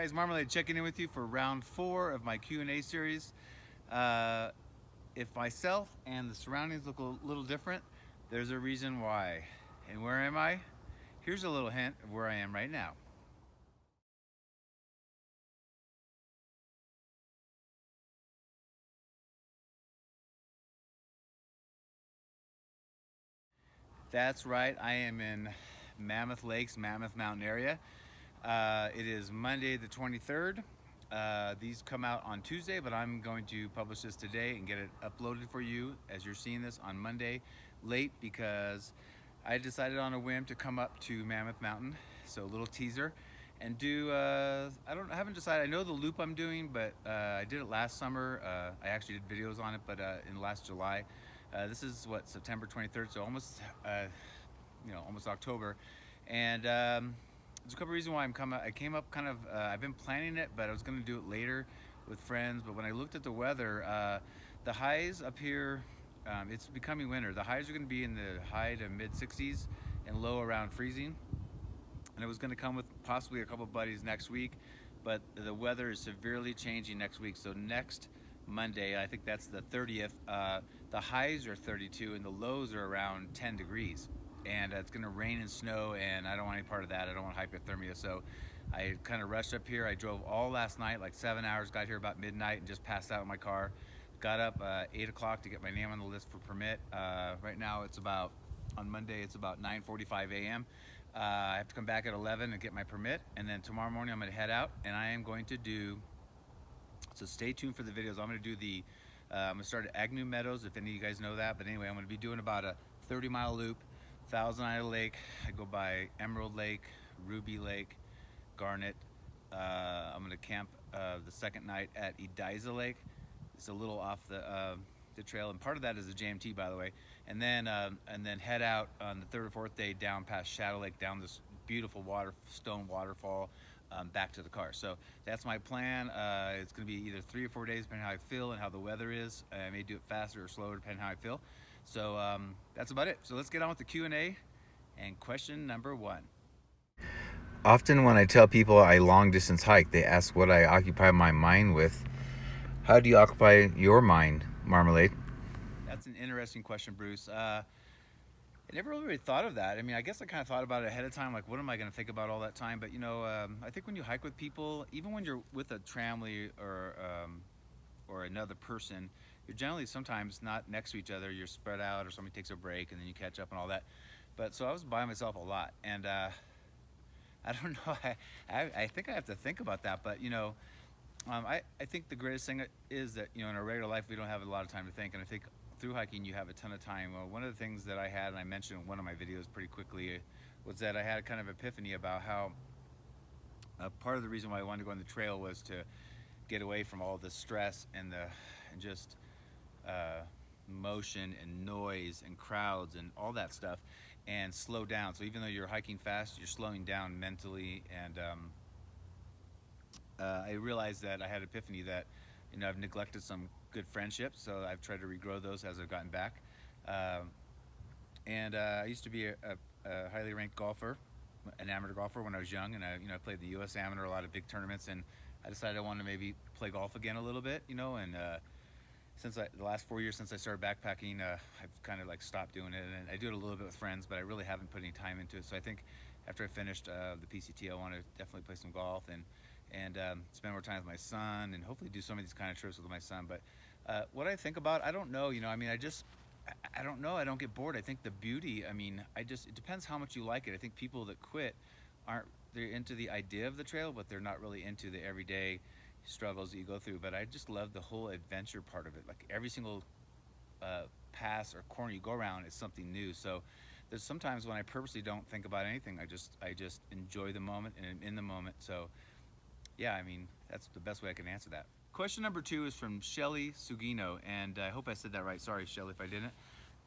guys, Marmalade checking in with you for round 4 of my Q&A series. If myself and the surroundings look a little different, there's a reason why. And where am I? Here's a little hint of where I am right now. That's right, I am in Mammoth Lakes, Mammoth Mountain area. It is Monday the 23rd. These come out on Tuesday, but I'm going to publish this today and get it uploaded for you as you're seeing this on Monday late, because I decided on a whim to come up to Mammoth Mountain. So a little teaser and do, I haven't decided. I know the loop I'm doing, but I did it last summer. I actually did videos on it, but in last July. This is what, September 23rd, so almost, almost October. And there's a couple reasons why I came up kind of, I've been planning it, but I was gonna do it later with friends. But when I looked at the weather, the highs up here, it's becoming winter. The highs are gonna be in the high to mid 60s and low around freezing. And I was gonna come with possibly a couple buddies next week, but the weather is severely changing next week. So next Monday, I think that's the 30th, the highs are 32 and the lows are around 10 degrees. And it's gonna rain and snow, and I don't want any part of that. I don't want hypothermia. So I kind of rushed up here. I drove all last night, like 7 hours, got here about midnight and just passed out in my car. Got up 8 o'clock to get my name on the list for permit. Right now on Monday, it's about 9:45 a.m. I have to come back at 11 and get my permit, and then tomorrow morning I'm gonna head out, and I am going to do, so stay tuned for the videos. I'm gonna do I'm gonna start at Agnew Meadows, if any of you guys know that, but anyway, I'm gonna be doing about a 30-mile loop, Thousand Isle Lake. I go by Emerald Lake, Ruby Lake, Garnet. I'm gonna camp the second night at Ediza Lake. It's a little off the trail, and part of that is the JMT, by the way. And then head out on the third or fourth day down past Shadow Lake, down this beautiful stone waterfall, back to the car. So that's my plan. It's gonna be either 3 or 4 days, depending on how I feel and how the weather is. I may do it faster or slower, depending on how I feel. So that's about it. So let's get on with the Q&A. And question number 1. Often when I tell people I long distance hike, they ask what I occupy my mind with. How do you occupy your mind, Marmalade? That's an interesting question, Bruce. I never really thought of that. I mean, I guess I kind of thought about it ahead of time, like what am I going to think about all that time? But I think when you hike with people, even when you're with a family or another person, you're generally sometimes not next to each other. You're spread out, or somebody takes a break and then you catch up and all that. But so I was by myself a lot, and I don't know. I think I have to think about that. But I think the greatest thing is that in our regular life we don't have a lot of time to think, and I think through hiking you have a ton of time. Well, one of the things that I had, and I mentioned in one of my videos pretty quickly, was that I had a kind of epiphany about how part of the reason why I wanted to go on the trail was to get away from all the stress and just motion and noise and crowds and all that stuff, and slow down. So even though you're hiking fast, you're slowing down mentally. And I realized that I had an epiphany that I've neglected some good friendships, so I've tried to regrow those as I've gotten back. I used to be a highly ranked golfer, an amateur golfer when I was young, and I played the U.S. Amateur, a lot of big tournaments, and I decided I wanted to maybe play golf again a little bit, and since the last 4 years since I started backpacking, I've kind of like stopped doing it, and I do it a little bit with friends, but I really haven't put any time into it. So I think after I finished the PCT, I want to definitely play some golf and spend more time with my son, and hopefully do some of these kind of trips with my son. But what I think about, I don't know. I don't know. I don't get bored. I think the beauty. It depends how much you like it. I think people that quit they're into the idea of the trail, but they're not really into the everyday struggles that you go through. But I just love the whole adventure part of it. Like every single pass or corner you go around is something new. So there's sometimes when I purposely don't think about anything. I just enjoy the moment and I'm in the moment. So yeah, that's the best way I can answer that. Question number 2 is from Shelly Sugino, and I hope I said that right. Sorry, Shelly, if I didn't.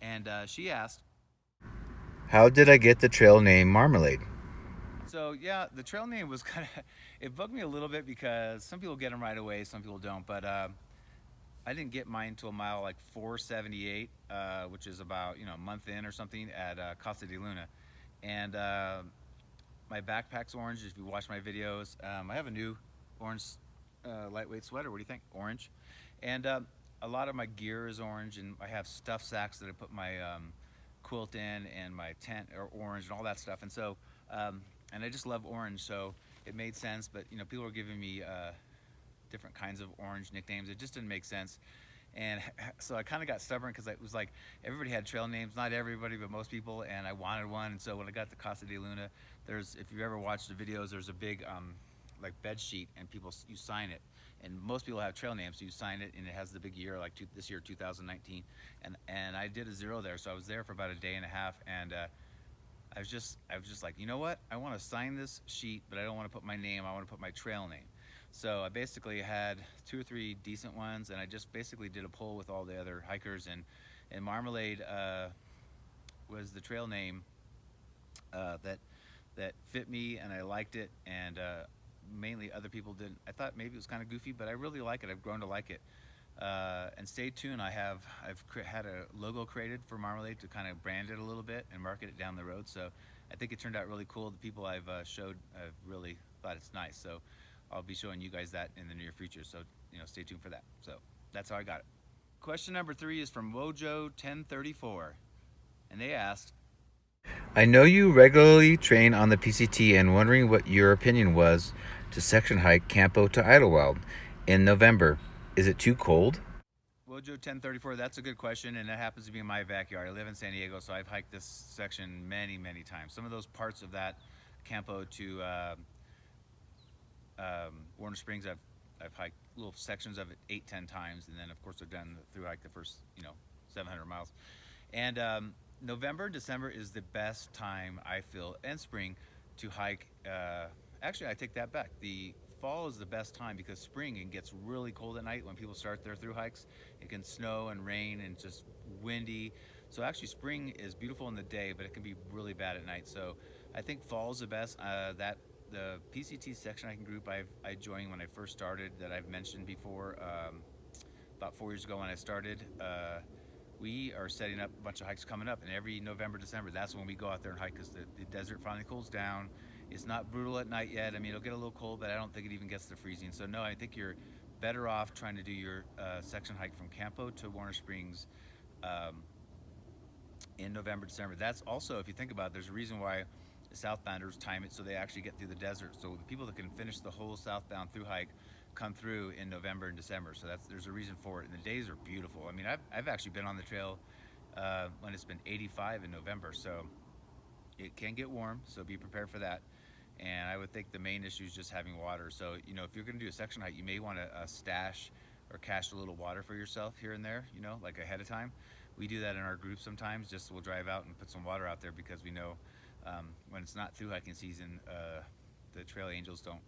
And she asked, how did I get the trail name Marmalade? So yeah, the trail name was it bugged me a little bit because some people get them right away, some people don't. But I didn't get mine until mile like 478, which is about a month in or something at Casa de Luna. And my backpack's orange. If you watch my videos, I have a new orange lightweight sweater. What do you think? Orange. And a lot of my gear is orange, and I have stuff sacks that I put my quilt in, and my tent are orange and all that stuff. And so, and I just love orange, so it made sense. But you know, people were giving me different kinds of orange nicknames. It just didn't make sense. And so I kind of got stubborn because it was like everybody had trail names, not everybody, but most people, and I wanted one. And so when I got to Casa de Luna, there's, if you've ever watched the videos, there's a big like bed sheet, and people, you sign it. And most people have trail names, so you sign it, and it has the big year, like this year, 2019. And I did a 0 there, so I was there for about a day and a half, and I was just like, you know what? I want to sign this sheet, but I don't want to put my name. I want to put my trail name. So I basically had 2 or 3 decent ones, and I just basically did a poll with all the other hikers, and Marmalade was the trail name that fit me, and I liked it, and mainly other people didn't. I thought maybe it was kind of goofy, but I really like it. I've grown to like it. And stay tuned. I've had a logo created for Marmalade to kind of brand it a little bit and market it down the road. So I think it turned out really cool. The people I've showed have really thought it's nice. So I'll be showing you guys that in the near future. So you know, stay tuned for that. So that's how I got it. Question number 3 is from Wojo1034, and they asked, I know you regularly train on the PCT and wondering what your opinion was to section hike Campo to Idlewild in November. Is it too cold? Wojo1034, that's a good question, and that happens to be in my backyard. I live in San Diego, so I've hiked this section many, many times. Some of those parts of that Campo to Warner Springs, I've hiked little sections of it 8-10 times, and then of course I've done through hike the first 700 miles. And November, December is the best time, I feel, and spring to hike. Actually, I take that back. The fall is the best time because spring, it gets really cold at night when people start their through hikes. It can snow and rain and just windy. So actually spring is beautiful in the day, but it can be really bad at night. So I think fall is the best. The PCT section hiking group I joined when I first started, that I've mentioned before, about 4 years ago when I started, we are setting up a bunch of hikes coming up, and every November, December, that's when we go out there and hike, because the desert finally cools down. It's not brutal at night yet. I mean, it'll get a little cold, but I don't think it even gets to freezing. So no, I think you're better off trying to do your section hike from Campo to Warner Springs in November, December. That's also, if you think about it, there's a reason why the southbounders time it so they actually get through the desert. So the people that can finish the whole southbound through hike come through in November and December. So there's a reason for it, and the days are beautiful. I mean, I've actually been on the trail when it's been 85 in November, so it can get warm, so be prepared for that. And I would think the main issue is just having water. So if you're going to do a section hike, you may want to stash or cache a little water for yourself here and there, like ahead of time. We do that in our group sometimes. Just we'll drive out and put some water out there, because we know when it's not through hiking season, the trail angels don't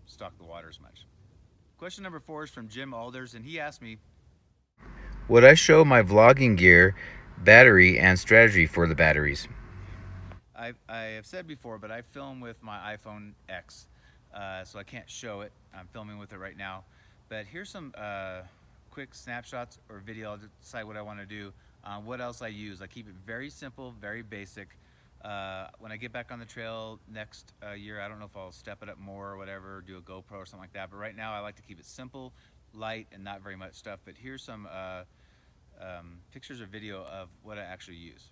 stock the water as much. Question number 4 is from Jim Alders, and he asked me, would I show my vlogging gear, battery, and strategy for the batteries? I have said before, but I film with my iPhone X, so I can't show it. I'm filming with it right now. But here's some quick snapshots or video. I'll decide what I want to do. What else I use. I keep it very simple, very basic. When I get back on the trail next year, I don't know if I'll step it up more or whatever, do a GoPro or something like that. But right now, I like to keep it simple, light, and not very much stuff. But here's some pictures or video of what I actually use.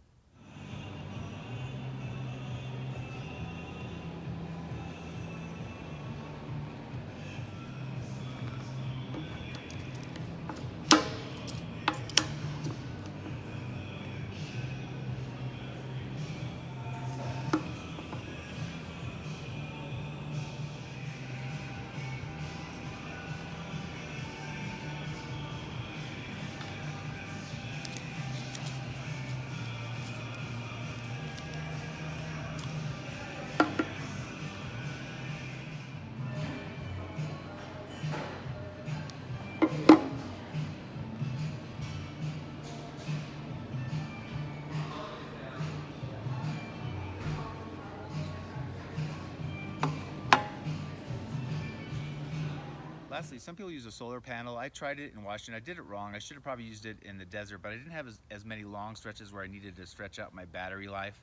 Lastly, some people use a solar panel. I tried it in Washington. I did it wrong. I should have probably used it in the desert, but I didn't have as many long stretches where I needed to stretch out my battery life.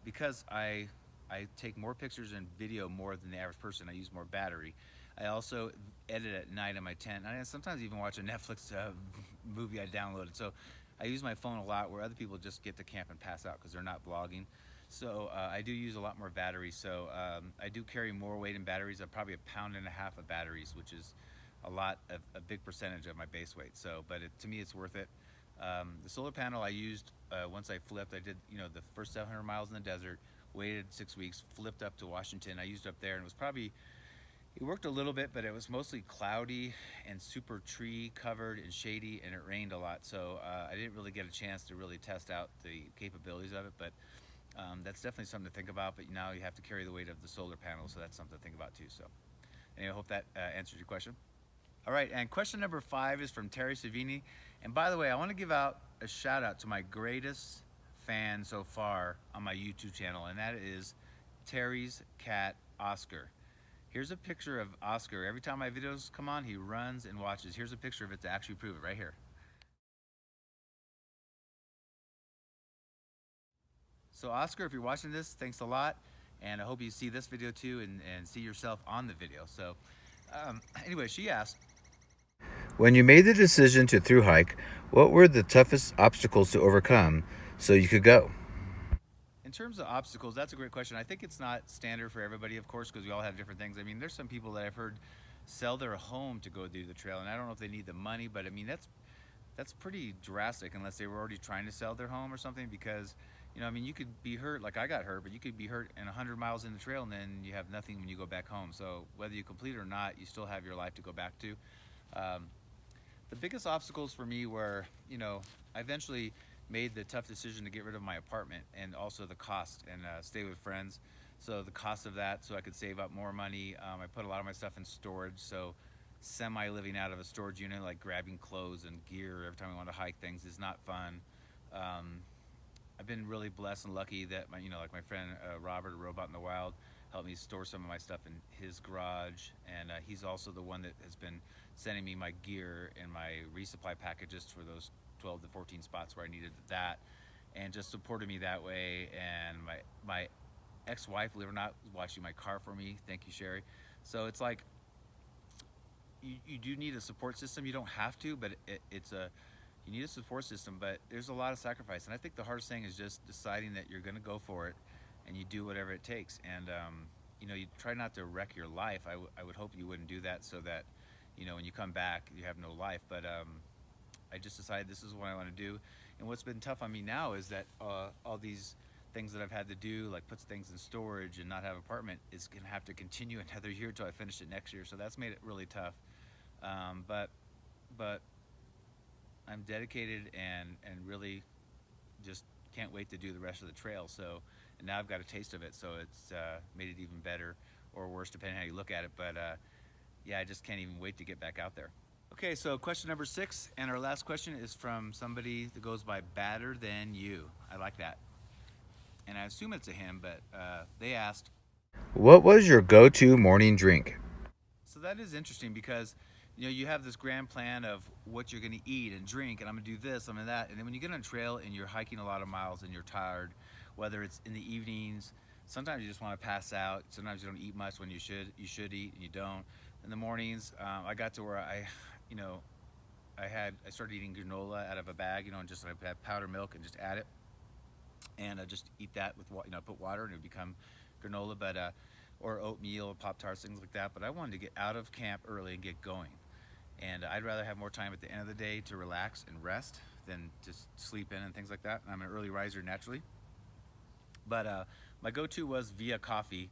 Because I I take more pictures and video more than the average person. I use more battery. I also edit at night in my tent. I sometimes even watch a Netflix movie I downloaded. So I use my phone a lot, where other people just get to camp and pass out because they're not vlogging. So I do use a lot more batteries. So I do carry more weight in batteries. Probably 1.5 pounds of batteries, which is a big percentage of my base weight. So, but to me, it's worth it. The solar panel I used once I flipped. I did, the first 700 miles in the desert, waited 6 weeks, flipped up to Washington. I used up there, and it worked a little bit, but it was mostly cloudy and super tree covered and shady, and it rained a lot. So I didn't really get a chance to really test out the capabilities of it, but that's definitely something to think about. But now you have to carry the weight of the solar panel, so that's something to think about too. So anyway, I hope that answers your question. All right, and question number 5 is from Terry Savini. And by the way, I want to give out a shout out to my greatest fan so far on my YouTube channel, and that is Terry's cat, Oscar. Here's a picture of Oscar. Every time my videos come on, he runs and watches. Here's a picture of it to actually prove it right here. So Oscar, if you're watching this, thanks a lot. And I hope you see this video too and see yourself on the video. So anyway, she asked, when you made the decision to thru hike, what were the toughest obstacles to overcome so you could go? In terms of obstacles, that's a great question. I think it's not standard for everybody, of course, because we all have different things. I mean, there's some people that I've heard sell their home to go do the trail, and I don't know if they need the money, but I mean, that's pretty drastic unless they were already trying to sell their home or something, because, I mean, you could be hurt, like I got hurt, but you could be hurt in 100 miles in the trail, and then you have nothing when you go back home. So whether you complete it or not, you still have your life to go back to. The biggest obstacles for me were, I eventually made the tough decision to get rid of my apartment, and also the cost, and stay with friends. So the cost of that, so I could save up more money. I put a lot of my stuff in storage, so semi-living out of a storage unit, like grabbing clothes and gear every time I want to hike things, is not fun. I've been really blessed and lucky that like my friend Robert, a Robot in the Wild, helped me store some of my stuff in his garage, and he's also the one that has been sending me my gear and my resupply packages for those 12 to 14 spots where I needed that, and just supported me that way. And my ex-wife, believe it or not, was washing my car for me. Thank you, Sherry. So it's like, you do need a support system. You don't have to, but you need a support system, but there's a lot of sacrifice. And I think the hardest thing is just deciding that you're going to go for it, and you do whatever it takes. And you try not to wreck your life. I would hope you wouldn't do that, so that when you come back, you have no life. But I just decided this is what I want to do. And what's been tough on me now is that all these things that I've had to do, like put things in storage and not have an apartment, is going to have to continue another year till I finish it next year. So that's made it really tough. But I'm dedicated and really just can't wait to do the rest of the trail. So, and now I've got a taste of it, so it's made it even better, or worse, depending on how you look at it. But yeah, I just can't even wait to get back out there. Okay, so question number 6, and our last question is from somebody that goes by Badder Than You. I like that. And I assume it's a him, but they asked, what was your go-to morning drink? So that is interesting, because you have this grand plan of what you're going to eat and drink, and I'm going to do this, I'm going to that. And then when you get on a trail and you're hiking a lot of miles and you're tired, whether it's in the evenings, sometimes you just want to pass out. Sometimes you don't eat much when you should eat, and you don't. In the mornings, I got to where I started eating granola out of a bag, and just I had powdered milk and just add it, and I just eat that with put water, and it would become granola, but or oatmeal, Pop-Tarts, things like that. But I wanted to get out of camp early and get going. And I'd rather have more time at the end of the day to relax and rest than just sleep in and things like that. And I'm an early riser naturally. But my go-to was via coffee.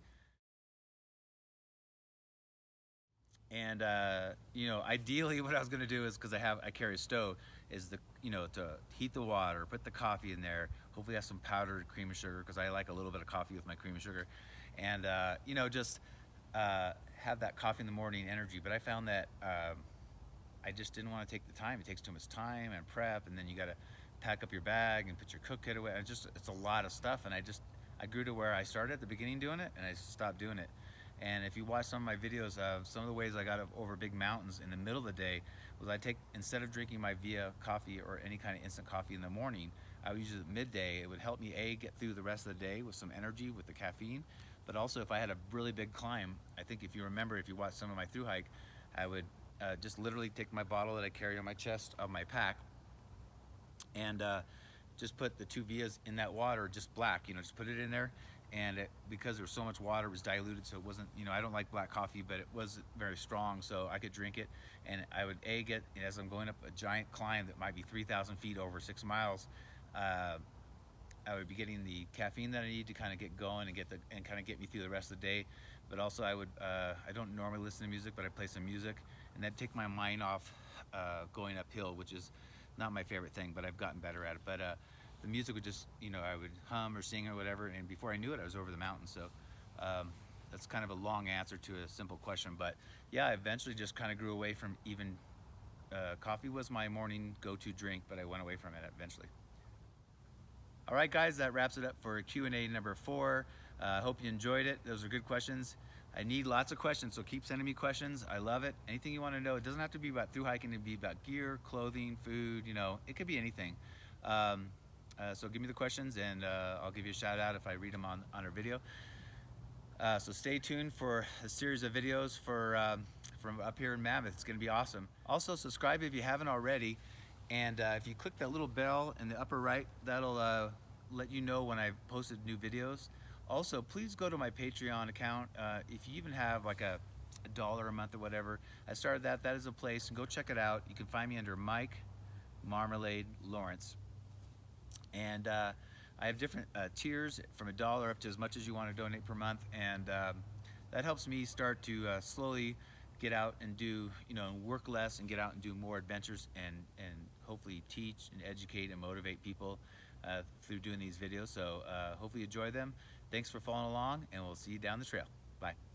And ideally, what I was going to do is, because I carry a stove, is to heat the water, put the coffee in there, hopefully have some powdered cream and sugar, because I like a little bit of coffee with my cream and sugar, and just have that coffee in the morning energy. But I found that I just didn't want to take the time. It takes too much time and prep, and then you got to pack up your bag and put your cook kit away. It's a lot of stuff, and I grew to where I started at the beginning doing it, and I stopped doing it. And if you watch some of my videos of some of the ways I got over big mountains in the middle of the day, was instead of drinking my Via coffee or any kind of instant coffee in the morning, I would use it at midday. It would help me get through the rest of the day with some energy with the caffeine, But also if I had a really big climb, I think if you remember, if you watched some of my through hike, I would just literally take my bottle that I carry on my chest of my pack and just put the two Vias in that water, just black, just put it in there. And because there was so much water, it was diluted, so it wasn't, I don't like black coffee, but it wasn't very strong, so I could drink it. And I would get, as I'm going up a giant climb that might be 3,000 feet over 6 miles, I would be getting the caffeine that I need to kind of get going and kind of get me through the rest of the day. But also I don't normally listen to music, but I play some music, and that'd take my mind off going uphill, which is not my favorite thing, but I've gotten better at it. But the music would just, I would hum or sing or whatever, and before I knew it, I was over the mountain. So that's kind of a long answer to a simple question. But yeah, I eventually just kind of grew away from even, coffee was my morning go-to drink, but I went away from it eventually. All right, guys, that wraps it up for Q&A number 4. I hope you enjoyed it. Those are good questions. I need lots of questions, so keep sending me questions. I love it. Anything you want to know. It doesn't have to be about through hiking. It can be about gear, clothing, food, it could be anything. So give me the questions, and I'll give you a shout out if I read them on our video. So stay tuned for a series of videos from up here in Mammoth. It's going to be awesome. Also, subscribe if you haven't already. And if you click that little bell in the upper right, that'll let you know when I've posted new videos. Also, please go to my Patreon account. If you even have like a $1 a month or whatever, I started that. That is a place, and go check it out. You can find me under Mike Marmalade Lawrence. And I have different tiers from $1 up to as much as you want to donate per month. And that helps me start to slowly get out and do, work less and get out and do more adventures and hopefully teach and educate and motivate people through doing these videos. So hopefully you enjoy them. Thanks for following along, and we'll see you down the trail. Bye.